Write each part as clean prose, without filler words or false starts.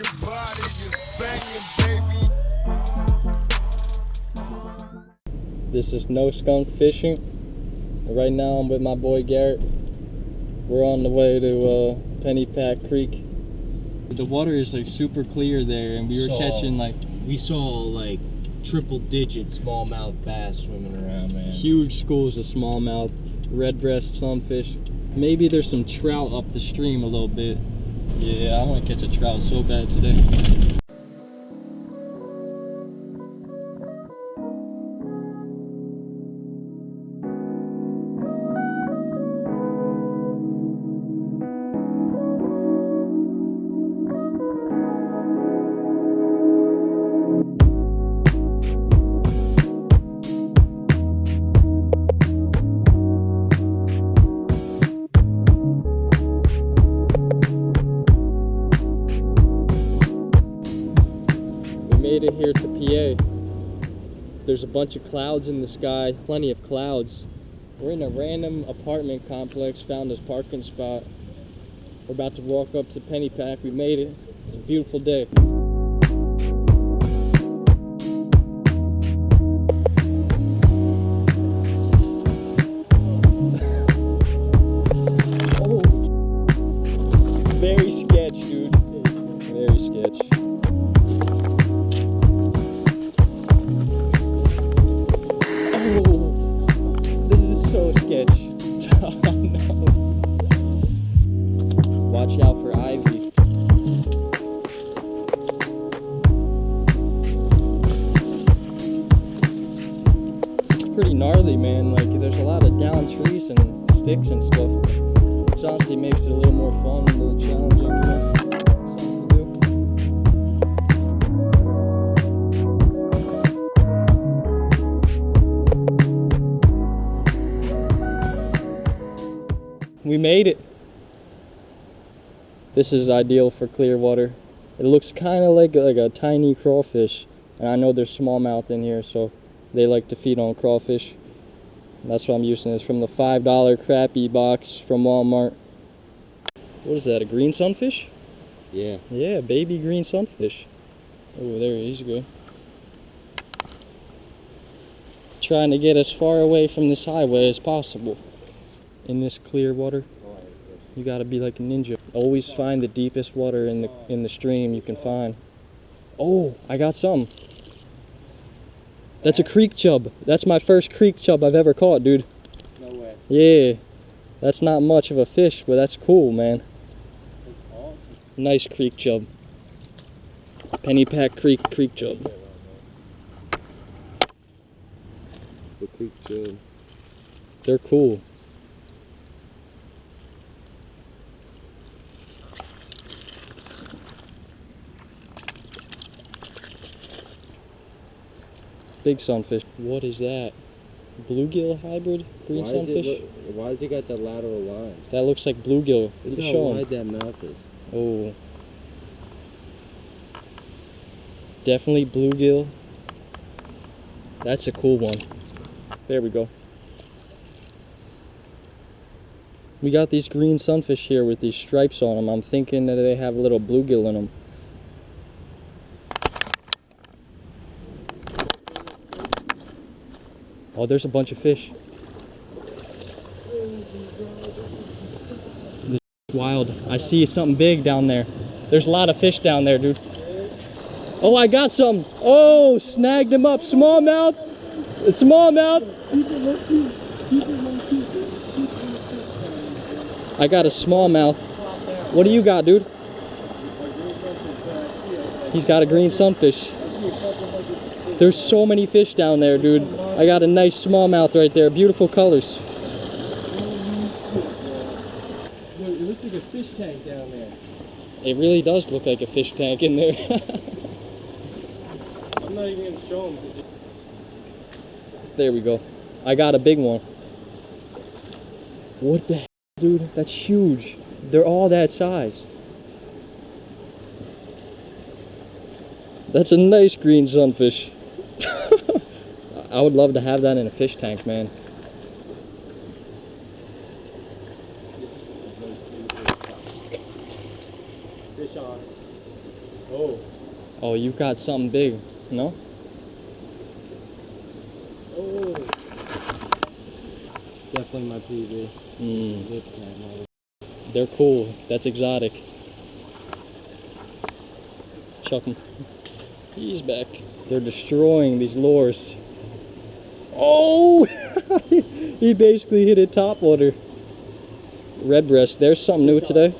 your body is banging, baby. This is No Skunk Fishing. Right now I'm with my boy Garrett. We're on the way to Pennypack Creek. The water is like super clear there, and we saw like triple-digit smallmouth bass swimming around, man. huge schools of smallmouth, red breast, sunfish. Maybe there's some trout up the stream a little bit. Yeah, I want to catch a trout so bad today. Made it here to PA. There's a bunch of clouds in the sky, plenty of clouds. We're in a random apartment complex, found this parking spot. We're about to walk up to Pennypack. We made it. It's a beautiful day. Oh, very sketch, dude. Very sketch. Oh, no. Watch out for ivy. It's pretty gnarly, man. Like, there's a lot of down trees and sticks and stuff. Which honestly makes it a little more fun, a little challenging, you know? Something to do. We made it. This is ideal for clear water. It looks kind of like a tiny crawfish, and I know there's smallmouth in here, so they like to feed on crawfish. That's what I'm using. It's from the $5 crappie box from Walmart. What is that, a green sunfish? Yeah. Yeah, baby green sunfish. Oh, there he's good. Trying to get as far away from this highway as possible. In this clear water, you gotta be like a ninja. Always find the deepest water in the stream you can find. Oh, I got some. That's a creek chub. That's my first creek chub I've ever caught, dude. No way. Yeah, that's not much of a fish, but that's cool, man. That's awesome. Nice creek chub. Pennypack Creek chub. The creek chub. They're cool. Big sunfish. What is that? Bluegill hybrid? Green sunfish? Why has it got the lateral lines? That looks like bluegill. Look Just how show 'em. wide that mouth is. Oh. Definitely bluegill. That's a cool one. There we go. We got these green sunfish here with these stripes on them. I'm thinking that they have a little bluegill in them. Oh, there's a bunch of fish. This is wild. I see something big down there. There's a lot of fish down there, dude. Oh, I got some. Oh, snagged him up. Smallmouth. Smallmouth. I got a smallmouth. What do you got, dude? He's got a green sunfish. There's so many fish down there, dude. I got a nice smallmouth right there. Beautiful colors. Dude, it looks like a fish tank down there. It really does look like a fish tank in there. I'm not even gonna show them. There we go. I got a big one. What the heck, dude? That's huge. They're all that size. That's a nice green sunfish. I would love to have that in a fish tank, man. This is the most beautiful spot. Fish on. Oh. Oh, you've got something big, no? Oh. Definitely my PB. Mm. Lip tag, mother. They're cool. That's exotic. Chuck him. He's back. They're destroying these lures. Oh! He basically hit it top water. Redbreast, there's something new today.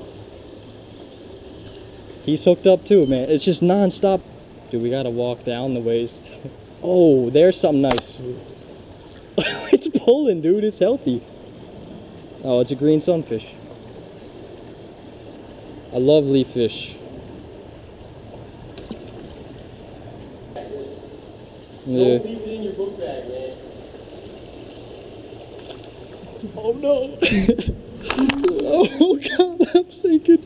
He's hooked up too, man. It's just non-stop. Dude, we gotta walk down the ways. Oh, there's something nice. It's pulling, dude. It's healthy. Oh, it's a green sunfish. I love leaf fish. Yeah. Don't leave it in your book bag, man. Oh no! Oh god, I'm sinking.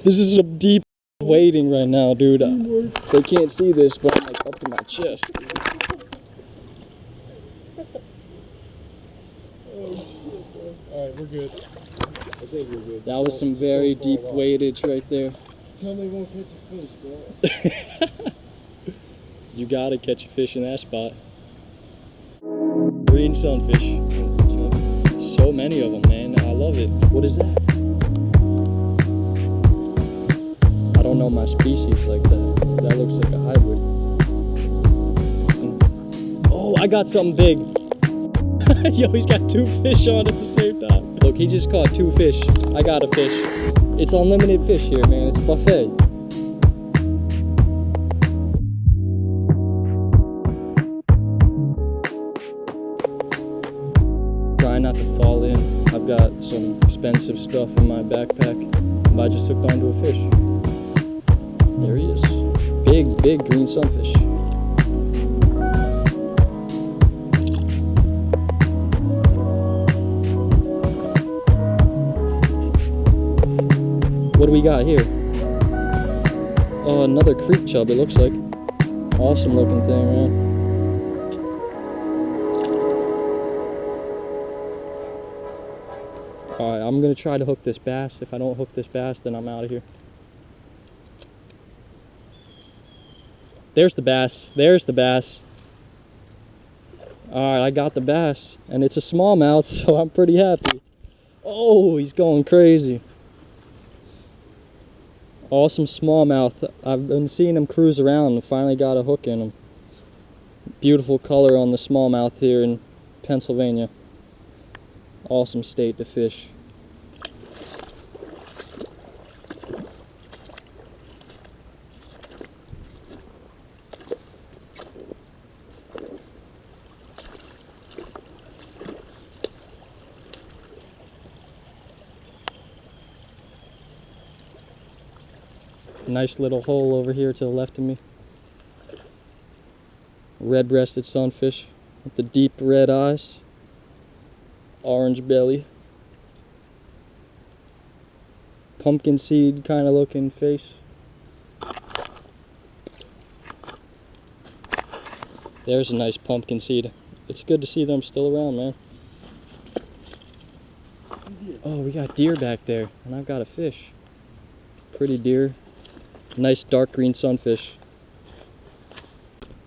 This is some deep wading right now, dude. They can't see this, but I'm like up to my chest. Alright, we're good. I think we're good. That was some very deep wadage right there. Tell me you won't catch a fish, bro. You gotta catch a fish in that spot. Green sunfish. So many of them, man. I love it. What is that? I don't know my species like that. That looks like a hybrid. Oh, I got something big. Yo, he's got two fish on at the same time. Look, he just caught two fish. I got a fish. It's unlimited fish here, man. It's a buffet. Try not to fall in. I've got some expensive stuff in my backpack, but I just hooked onto a fish. There he is. Big, big green sunfish. What do we got here? Oh, another creek chub, it looks like. Awesome looking thing, man. Alright, I'm gonna try to hook this bass. If I don't hook this bass, then I'm out of here. There's the bass. There's the bass. Alright, I got the bass. And it's a smallmouth, so I'm pretty happy. Oh, he's going crazy. Awesome smallmouth. I've been seeing him cruise around and finally got a hook in him. Beautiful color on the smallmouth here in Pennsylvania. Awesome state to fish. Nice little hole over here to the left of me. Red-breasted sunfish with the deep red eyes. Orange belly. Pumpkin seed kind of looking face. There's a nice pumpkin seed. It's good to see them still around, man. Oh, we got deer back there, and I've got a fish. Pretty deer. Nice dark green sunfish.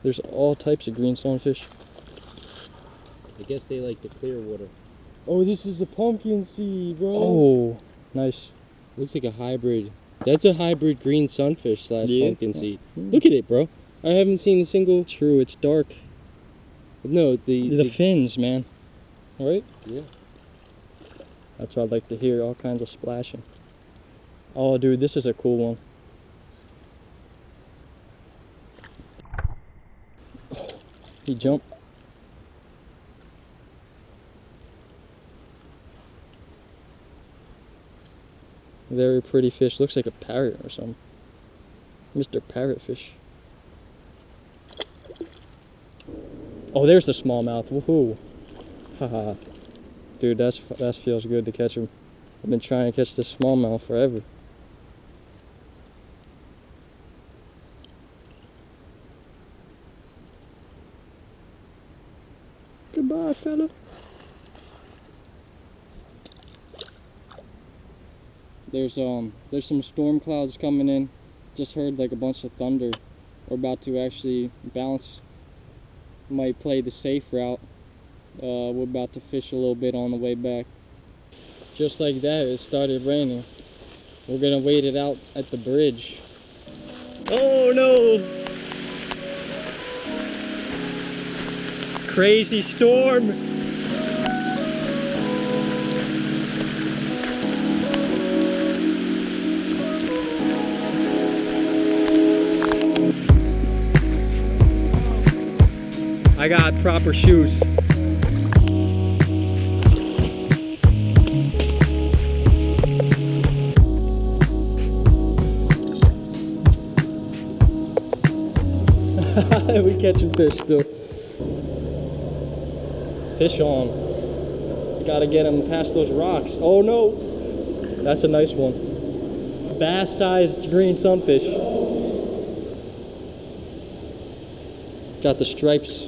There's all types of green sunfish. I guess they like the clear water. Oh, this is a pumpkin seed, bro. Oh, nice. Looks like a hybrid. That's a hybrid green sunfish slash Yeah. pumpkin seed. Look at it, bro. I haven't seen a single. True, it's dark. No, The fins, man. Right? Yeah. That's what I like to hear, all kinds of splashing. Oh, dude, this is a cool one. He jumped. Very pretty fish. Looks like a parrot or something. Mr. Parrotfish. Oh, there's the smallmouth. Woohoo. Haha. Dude, that feels good to catch him. I've been trying to catch this smallmouth forever. Goodbye, fella. There's some storm clouds coming in. Just heard like a bunch of thunder. We're about to actually bounce. Might play the safe route. We're about to fish a little bit on the way back. Just like that, it started raining. We're gonna wait it out at the bridge. Oh no! Crazy storm! I got proper shoes. We catching fish still. Fish on. Gotta get them past those rocks. Oh no! That's a nice one. Bass-sized green sunfish. Got the stripes.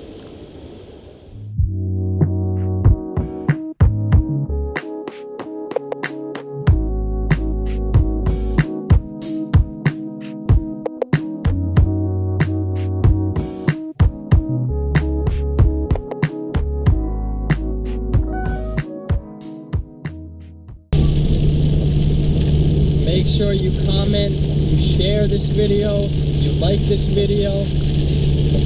Make sure you comment, you share this video, you like this video,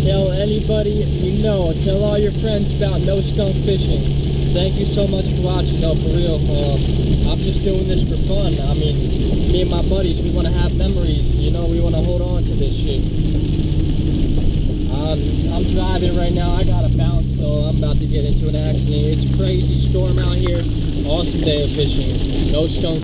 tell anybody you know, tell all your friends about No Skunk Fishing. Thank you so much for watching. No, for real, I'm just doing this for fun. I mean, me and my buddies, we want to have memories, you know, we want to hold on to this shit. I'm driving right now, I gotta bounce, so I'm about to get into an accident. It's a crazy storm out here, awesome day of fishing. No skunk.